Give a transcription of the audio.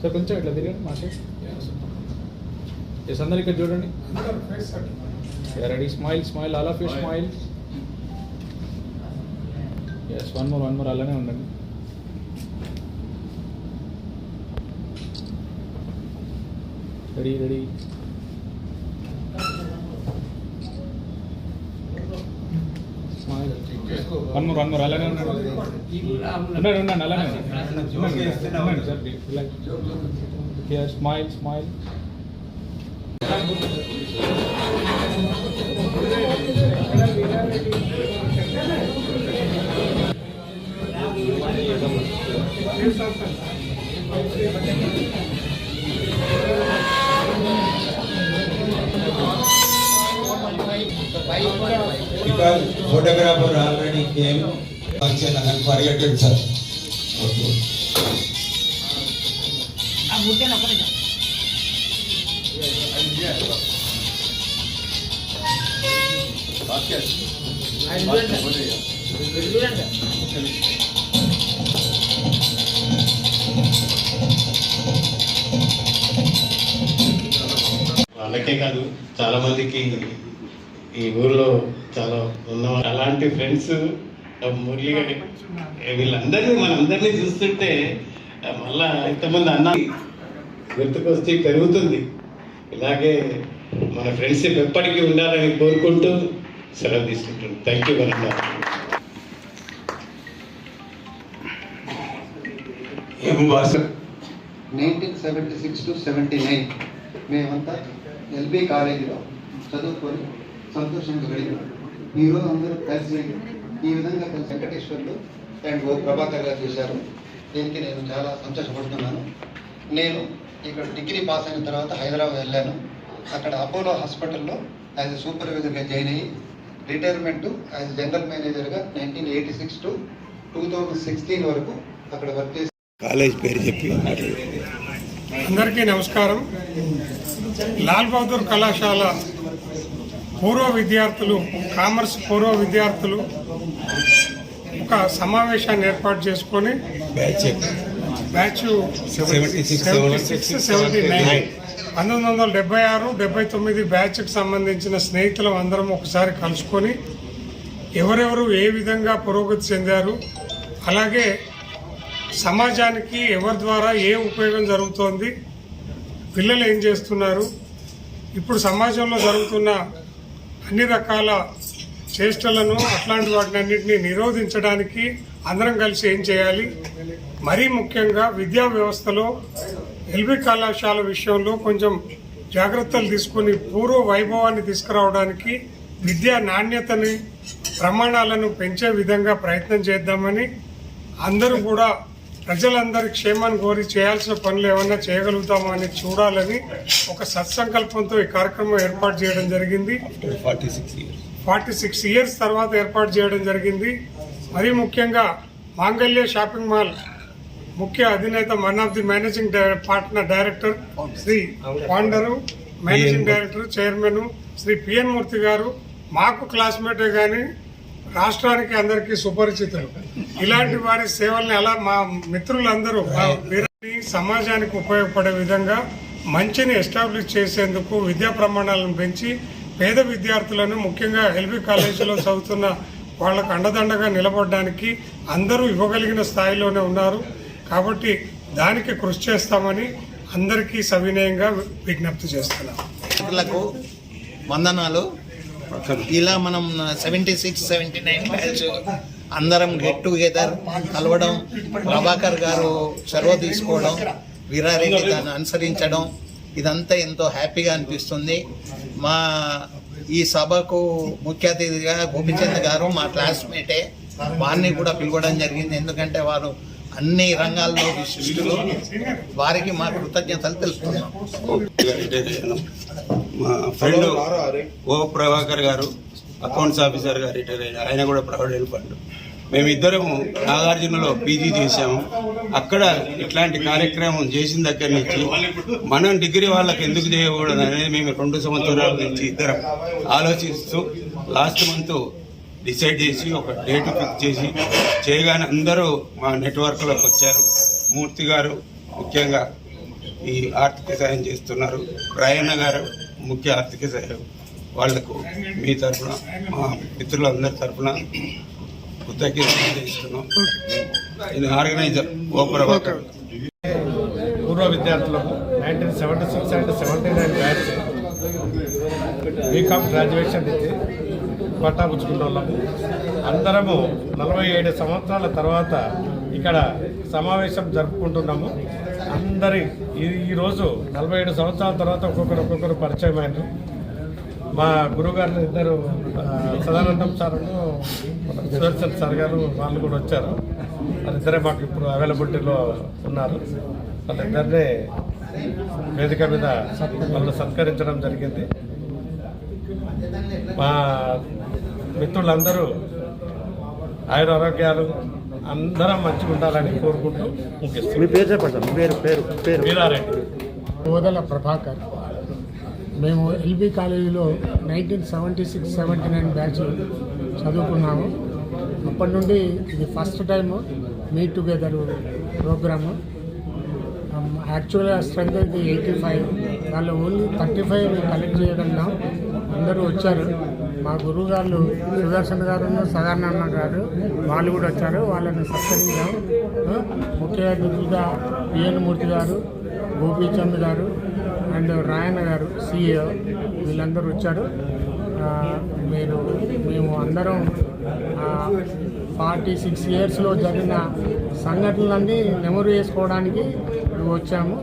Sir కొంచెం ఇట్లా తిరగండి మా సైడ్. ఎస్ అందరు ఇక్కడ చూడండి. Ready, smile smile, all of you smile. Yes one more అలానే ఉండండి. రెడీ. వన్ మోర్ అలానే ఉండండి. అలానే ఉండండి sir. Smile. Because photographer already came function and forgotten, sir. Okay. వాళ్ళకే కాదు చాలా మందికి ఈ ఊర్లో చాలా ఉన్న అలాంటి ఫ్రెండ్స్ మురళి గారి మనందరినీ చూస్తుంటే మళ్ళా ఇంతమంది అన్న గుర్తుకొచ్చి పెరుగుతుంది. ఇలాగే మన ఫ్రెండ్షిప్ ఎప్పటికీ ఉండాలని కోరుకుంటూ సెలవు తీసుకుంటున్నాను. థ్యాంక్ యూ వరండా. 1976 to 79 మేమంతా ఎల్బీ కాలేజీలో చదువుకొని సంతోషంగా గడిపాం. ఈరోజు అందరూ కలిసి ఈ విధంగా వెంకటేశ్వర్లు అండ్ ఓ ప్రభాకర్ గారు చేశారు. దీనికి నేను చాలా సంతోషపడుతున్నాను. నేను ఇక్కడ డిగ్రీ పాస్ అయిన తర్వాత హైదరాబాద్ వెళ్ళాను. అక్కడ అపోలో హాస్పిటల్లో యాజ్ ఎ సూపర్వైజర్గా జాయిన్ అయ్యి రిటైర్మెంట్ యాజ్ జనరల్ మేనేజర్గా 1986 to 2016 వరకు అక్కడ వర్క్ చేసి కాలేజ్ పేరు చెప్పి. అందరికీ నమస్కారం. లాల్ బహదూర్ కళాశాల పూర్వ విద్యార్థులు, కామర్స్ పూర్వ విద్యార్థులు ఒక సమావేశాన్ని ఏర్పాటు చేసుకొని బ్యాచ్ 76-79 1976-79 బ్యాచ్కి సంబంధించిన స్నేహితులం అందరం ఒకసారి కలుసుకొని ఎవరెవరు ఏ విధంగా పురోగతి చెందారు, అలాగే సమాజానికి ఎవరి ద్వారా ఏ ఉపయోగం జరుగుతోంది, పిల్లలు ఏం చేస్తున్నారు, ఇప్పుడు సమాజంలో జరుగుతున్న అన్ని రకాల చేష్టలను అట్లాంటి వాటిని అన్నింటినీ నిరోధించడానికి అందరం కలిసి ఏం చేయాలి, మరీ ముఖ్యంగా విద్యా వ్యవస్థలో ఎల్బీ కళాశాల విషయంలో కొంచెం జాగ్రత్తలు తీసుకుని పూర్వ వైభవాన్ని తీసుకురావడానికి విద్యా నాణ్యతని ప్రమాణాలను పెంచే విధంగా ప్రయత్నం చేద్దామని, అందరూ కూడా ప్రజలందరి క్షేమాన్ని కోరి చేయాల్సిన పనులు ఏమన్నా చేయగలుగుతామా అని చూడాలని ఒక సత్సంకల్పంతో ఈ కార్యక్రమం ఏర్పాటు చేయడం జరిగింది. 46 ఇయర్స్ తర్వాత ఏర్పాటు చేయడం జరిగింది. మరీ ముఖ్యంగా మాంగళ్య షాపింగ్ మాల్ ముఖ్య అధినేత, one of the managing partner director Shri Pandaru, managing director chairman Shri PN Murthy garu మాకు క్లాస్మేటే కానీ రాష్ట్రానికి అందరికీ సుపరిచితులు. ఇలాంటి వారి సేవల్ని అలా మా మిత్రులందరూ సమాజానికి ఉపయోగపడే విధంగా మంచిని ఎస్టాబ్లిష్ చేసేందుకు విద్యా ప్రమాణాలను పెంచి పేద విద్యార్థులను, ముఖ్యంగా ఎల్బీ కాలేజీలో చదువుతున్న వాళ్ళకు అండదండగా నిలబడడానికి అందరూ ఇవ్వగలిగిన స్థాయిలోనే ఉన్నారు. కాబట్టి దానికి కృషి చేస్తామని అందరికీ సవినయంగా విజ్ఞప్తి చేస్తున్నాం. వందనాలు. ఇలా మనం 76-79 బ్యాచ్ అందరం గెట్ టుగెదర్ కలవడం, ప్రభాకర్ గారు చొరవ తీసుకోవడం, వీరారెడ్డి దాన్ని అనుసరించడం, ఇదంతా ఎంతో హ్యాపీగా అనిపిస్తుంది. మా ఈ సభకు ముఖ్య అతిథిగా గోపిచంద్ గారు మా క్లాస్మేటే, వారిని కూడా పిలవడం జరిగింది. ఎందుకంటే వారు అన్ని రంగాల్లో విశిష్టులు, వారికి మా కృతజ్ఞతలు తెలుపుతున్నాం. మా ఫ్రెండ్ ఓ ప్రభాకర్ గారు అకౌంట్స్ ఆఫీసర్ గా రిటైర్ అయ్యారు. ఆయన కూడా ప్రావిడెంట్ ఫండ్. మేమిద్దరము నాగార్జునలో పీజీ చేశాము. అక్కడ ఇట్లాంటి కార్యక్రమం చేసిన దగ్గర నుంచి మనం డిగ్రీ వాళ్ళకి ఎందుకు చేయకూడదు అనేది మేము 2 సంవత్సరాల నుంచి ఇద్దరం ఆలోచిస్తూ లాస్ట్ మంత్ డిసైడ్ చేసి ఒక డేట్ ఫిక్స్ చేసి చేయగానే అందరూ మా నెట్వర్క్లోకి వచ్చారు. మూర్తి గారు ముఖ్యంగా ఈ ఆర్థిక సాయం చేస్తున్నారు. రాయన్న గారు ముఖ్య ఆర్థిక సాయం. వాళ్లకు మీ తరఫున మా మిత్రులందరి తరఫున కృతజ్ఞతలు చేస్తున్నాం. ఇది ఆర్గనైజర్ ఓ ప్రభాకర్. పూర్వ విద్యార్థులకు 1976 అండ్ 79 బ్యాచ్ బీకామ్ గ్రాడ్యుయేషన్ ఇచ్చి పట్టాపుచ్చుకున్న వాళ్ళము అందరము 47 సంవత్సరాల తర్వాత ఇక్కడ సమావేశం జరుపుకుంటున్నాము. అందరి ఈరోజు 47 సంవత్సరాల తర్వాత ఒక్కొక్కరు పరిచయం అయినారు. మా గురువుగారు ఇద్దరు సదానందం సార్ సుదర్శన్ సార్ గారు వాళ్ళు కూడా వచ్చారు. వాళ్ళిద్దరే మాకు ఇప్పుడు అవైలబిలిటీలో ఉన్నారు. వాళ్ళిద్దరినే వేదిక మీద వాళ్ళని సత్కరించడం జరిగింది. మా మిత్రులందరూ ఆయుర ఆరోగ్యాలు అందరం మంచిగా ఉండాలని కోరుకుంటూ ముగిస్తున్నాం. మీ పేరు చెప్పండి. పేరు వీరారెడ్డి. ఓదల ప్రభాకర్. మేము ఎల్బీ కాలేజీలో 1976-79 బ్యాచ్ చదువుకున్నాము. అప్పటి నుండి ఇది first time meet together programme. యాక్చువల్గా స్ట్రెంత్ ఇది 85, వాళ్ళు ఓన్లీ 35 కలెక్ట్ చేయగలిగినాం. అందరూ వచ్చారు. మా గురువు గారు సుదర్శన్ గారు, సదానంద గారు వాళ్ళు కూడా వచ్చారు. వాళ్ళని సత్కరించాం. ముఖ్య అతిథులుగా పిఎన్ మూర్తి గారు, గోపీచంద్ గారు అండ్ రాయన్న గారు సిఇఓ వీళ్ళందరూ వచ్చారు. మేము అందరం 46 ఇయర్స్లో జరిగిన సంఘటనలన్నీ నెమరు వేసుకోవడానికి వచ్చాము.